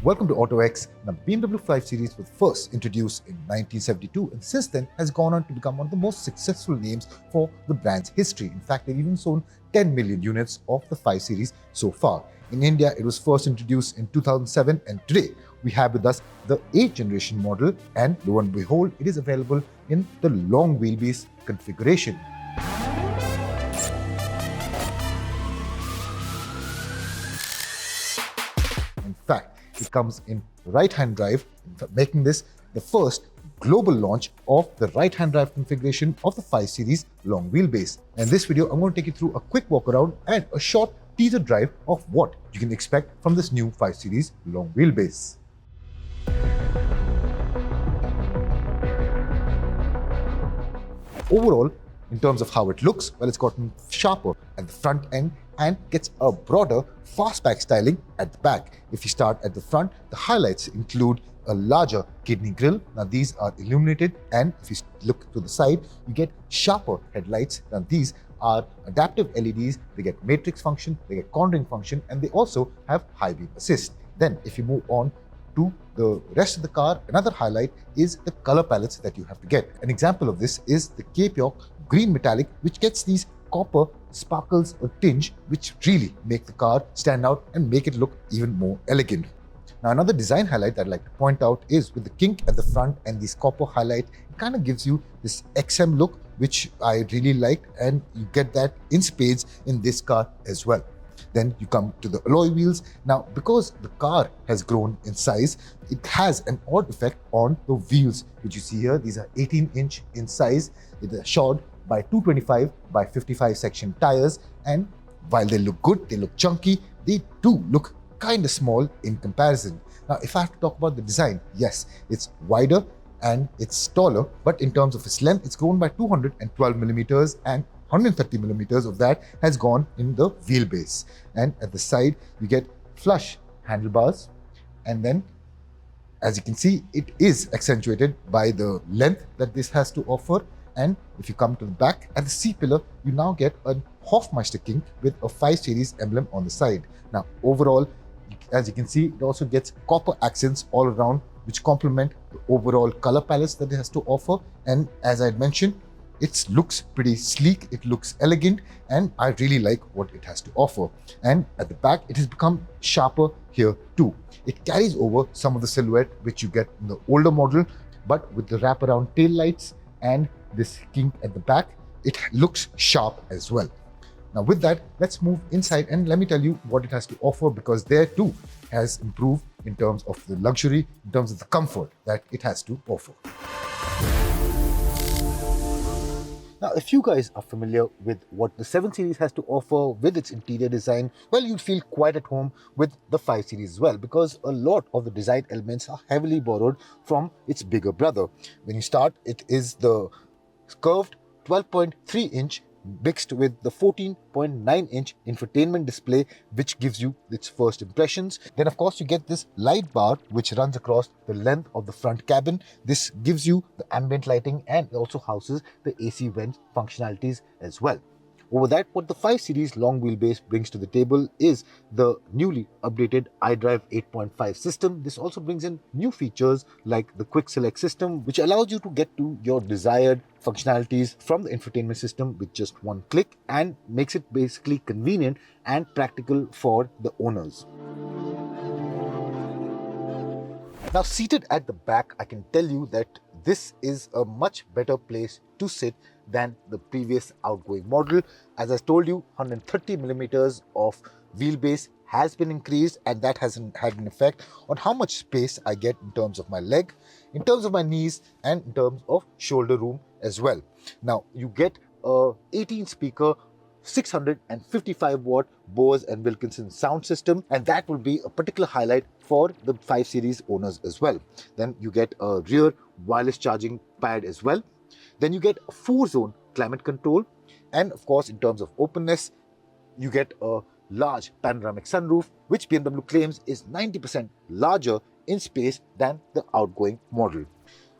Welcome to autoX. Now, BMW 5 Series was first introduced in 1972 and since then has gone on to become one of the most successful names for the brand's history. In fact, they've even sold 10 million units of the 5 Series so far. In India, it was first introduced in 2007 and today we have with us the 8th generation model and lo and behold, it is available in the long wheelbase configuration. In fact, it comes in right-hand drive, making this the first global launch of the right-hand drive configuration of the 5 Series long wheelbase. In this video, I'm going to take you through a quick walk around and a short teaser drive of what you can expect from this new 5 Series long wheelbase. Overall, in terms of how it looks, well, it's gotten sharper at the front end and gets a broader fastback styling at the back. If you start at the front, the highlights include a larger kidney grille. Now these are illuminated, and if you look to the side, you get sharper headlights. Now these are adaptive LEDs, they get matrix function, they get cornering function, and they also have high beam assist. Then if you move on to the rest of the car, another highlight is the color palettes that you have to get. An example of this is the Cape York green metallic, which gets these copper sparkles or tinge, which really make the car stand out and make it look even more elegant. Now, another design highlight that I'd like to point out is with the kink at the front and these copper highlight, it kind of gives you this XM look, which I really liked, and you get that in spades in this car as well. Then you come to the alloy wheels. Now, because the car has grown in size, it has an odd effect on the wheels, which you see here. These are 18-inch in size. It is shod by 225 by 55 section tires, and while they look good, they look chunky, they do look kind of small in comparison. Now, if I have to talk about the design, yes, it's wider and it's taller, but in terms of its length, it's grown by 212 millimeters and 130 millimeters of that has gone in the wheelbase. And at the side, you get flush handlebars, and then as you can see, it is accentuated by the length that this has to offer. And if you come to the back, at the C-pillar, you now get a Hofmeister kink with a 5 Series emblem on the side. Now, overall, as you can see, it also gets copper accents all around, which complement the overall color palettes that it has to offer. And as I had mentioned, it looks pretty sleek, it looks elegant, and I really like what it has to offer. And at the back, it has become sharper here too. It carries over some of the silhouette which you get in the older model, but with the wraparound tail lights and this kink at the back, it looks sharp as well. Now with that, let's move inside and let me tell you what it has to offer, because there too has improved in terms of the luxury, in terms of the comfort that it has to offer. Now, if you guys are familiar with what the 7 Series has to offer with its interior design, well, you'll feel quite at home with the 5 Series as well, because a lot of the design elements are heavily borrowed from its bigger brother. When you start, it is the curved 12.3-inch mixed with the 14.9-inch infotainment display, which gives you its first impressions. Then of course you get this light bar which runs across the length of the front cabin. This gives you the ambient lighting and also houses the AC vent functionalities as well. Over that, what the 5 Series long wheelbase brings to the table is the newly updated iDrive 8.5 system. This also brings in new features like the quick select system, which allows you to get to your desired functionalities from the infotainment system with just one click, and makes it basically convenient and practical for the owners. Now, seated at the back, I can tell you that this is a much better place to sit than the previous outgoing model. As I told you, 130 millimeters of wheelbase has been increased, and that has had an effect on how much space I get in terms of my leg, in terms of my knees, and in terms of shoulder room as well. Now, you get a 18 speaker 655 watt Bose and Wilkinson sound system, and that will be a particular highlight for the 5 Series owners as well. Then you get a rear wireless charging pad as well. Then you get a 4-zone climate control, and of course, in terms of openness, you get a large panoramic sunroof, which BMW claims is 90% larger in space than the outgoing model.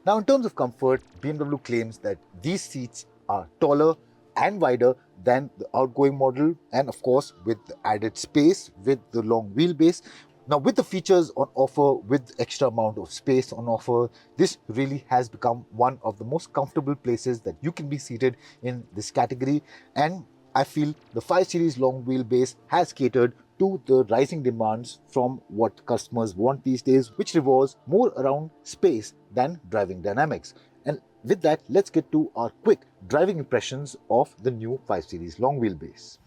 Now, in terms of comfort, BMW claims that these seats are taller and wider than the outgoing model, and of course with the added space with the long wheelbase. Now, with the features on offer, with extra amount of space on offer, this really has become one of the most comfortable places that you can be seated in this category. And I feel the 5 Series long wheelbase has catered to the rising demands from what customers want these days, which revolves more around space than driving dynamics. And with that, let's get to our quick driving impressions of the new 5 Series long wheelbase.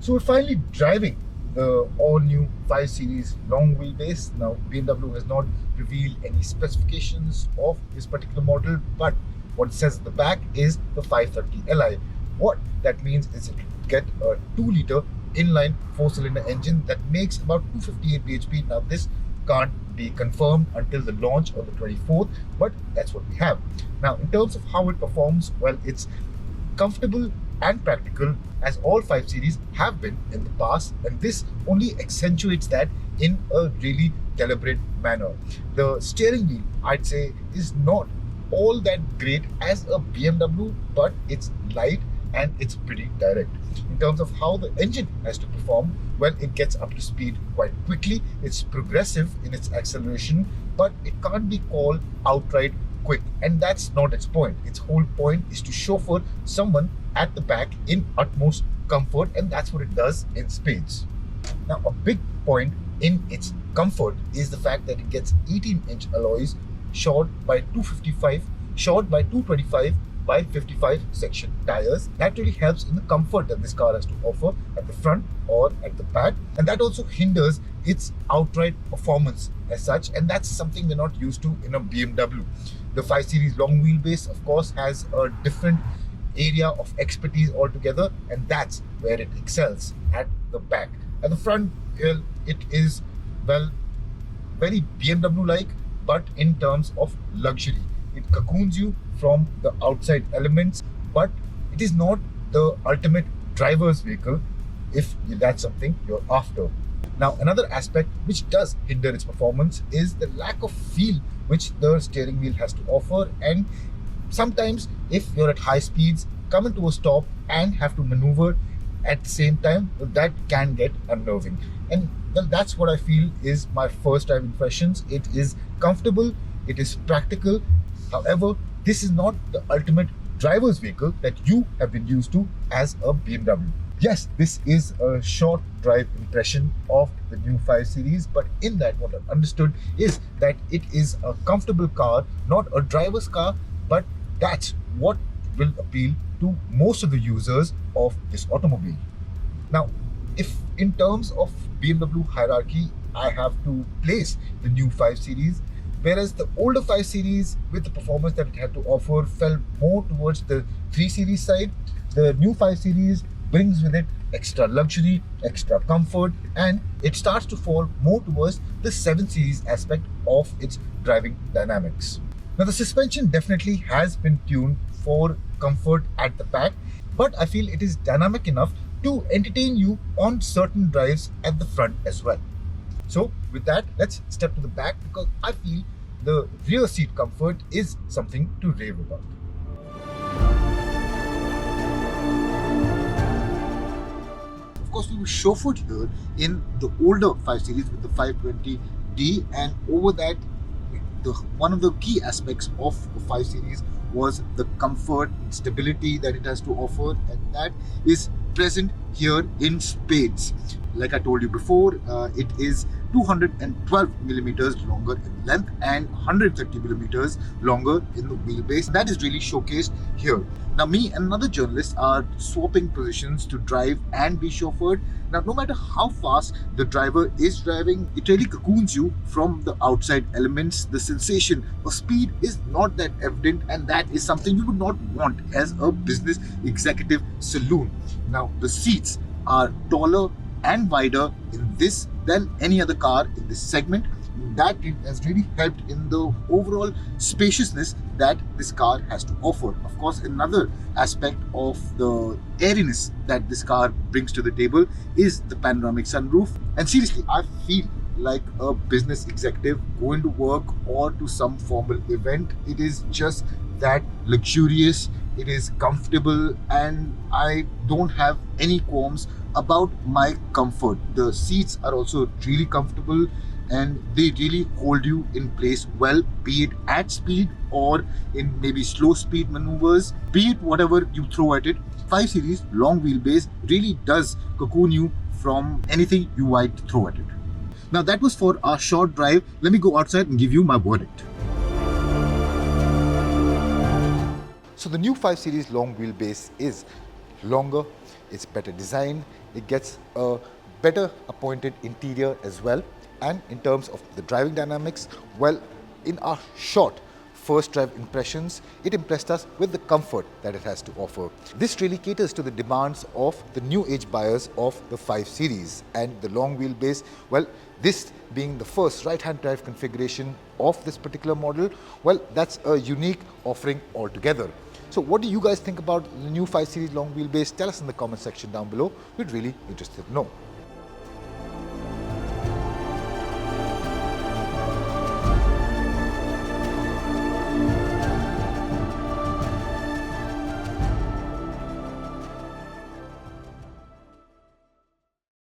So we're finally driving the all-new 5 Series long wheelbase. Now, BMW has not revealed any specifications of this particular model, but what it says at the back is the 530 Li. What that means is it will get a 2-liter inline 4-cylinder engine that makes about 258 bhp. Now, this can't be confirmed until the launch on the 24th, but that's what we have. Now, in terms of how it performs, well, it's comfortable and practical, as all 5 Series have been in the past, and this only accentuates that in a really deliberate manner. The steering wheel, I'd say, is not all that great as a BMW, but it's light and it's pretty direct. In terms of how the engine has to perform, well, it gets up to speed quite quickly. It's progressive in its acceleration, but it can't be called outright quick, and that's not its point. Its whole point is to chauffeur someone at the back in utmost comfort, and that's what it does in spades. Now, a big point in its comfort is the fact that it gets 18-inch alloys shored by 225 by 55 section tires. That really helps in the comfort that this car has to offer at the front or at the back, and that also hinders its outright performance as such, and that's something we're not used to in a BMW. The 5 Series long wheelbase, of course, has a different area of expertise altogether, and that's where it excels at the back. At the front, well, it is, well, very BMW-like, but in terms of luxury. It cocoons you from the outside elements, but it is not the ultimate driver's vehicle if that's something you're after. Now, another aspect which does hinder its performance is the lack of feel which the steering wheel has to offer, and sometimes if you're at high speeds, come into a stop and have to maneuver at the same time, well, that can get unnerving. And well, that's what I feel is my first time impressions. It is comfortable, it is practical. However, this is not the ultimate driver's vehicle that you have been used to as a BMW. Yes, this is a short drive impression of the new 5 Series, but in that, what I've understood is that it is a comfortable car, not a driver's car, but that's what will appeal to most of the users of this automobile. Now, if in terms of BMW hierarchy, I have to place the new 5 Series, whereas the older 5 Series, with the performance that it had to offer, fell more towards the 3 Series side, the new 5 Series brings with it extra luxury, extra comfort, and it starts to fall more towards the 7 Series aspect of its driving dynamics. Now, the suspension definitely has been tuned for comfort at the back, but I feel it is dynamic enough to entertain you on certain drives at the front as well. So with that, let's step to the back, because I feel the rear seat comfort is something to rave about. Of course, we were chauffeured here in the older 5 Series with the 520D, and over that, one of the key aspects of the 5 Series was the comfort and stability that it has to offer, and that is present here in spades. Like I told you before, it is 212 millimeters longer in length and 130 millimeters longer in the wheelbase. That is really showcased here. Now, me and another journalist are swapping positions to drive and be chauffeured. Now, no matter how fast the driver is driving, it really cocoons you from the outside elements. The sensation of speed is not that evident, and that is something you would not want as a business executive saloon. Now, the seats are taller and wider in this than any other car in this segment. That has really helped in the overall spaciousness that this car has to offer. Of course, another aspect of the airiness that this car brings to the table is the panoramic sunroof. And seriously, I feel like a business executive going to work or to some formal event. It is just that luxurious. it is comfortable, and I don't have any qualms about my comfort. The seats are also really comfortable and they really hold you in place well, be it at speed or in maybe slow speed maneuvers, be it whatever you throw at it. 5 Series long wheelbase really does cocoon you from anything you might throw at it. Now that was for our short drive. Let me go outside and give you my verdict. So the new 5 Series long wheelbase is longer, it's better designed, it gets a better appointed interior as well. And in terms of the driving dynamics, well, in our short first drive impressions, it impressed us with the comfort that it has to offer. This really caters to the demands of the new age buyers of the 5 Series and the long wheelbase. Well, this being the first right-hand drive configuration of this particular model, well, that's a unique offering altogether. So what do you guys think about the new 5 Series long wheelbase? Tell us in the comment section down below. We're really interested to know.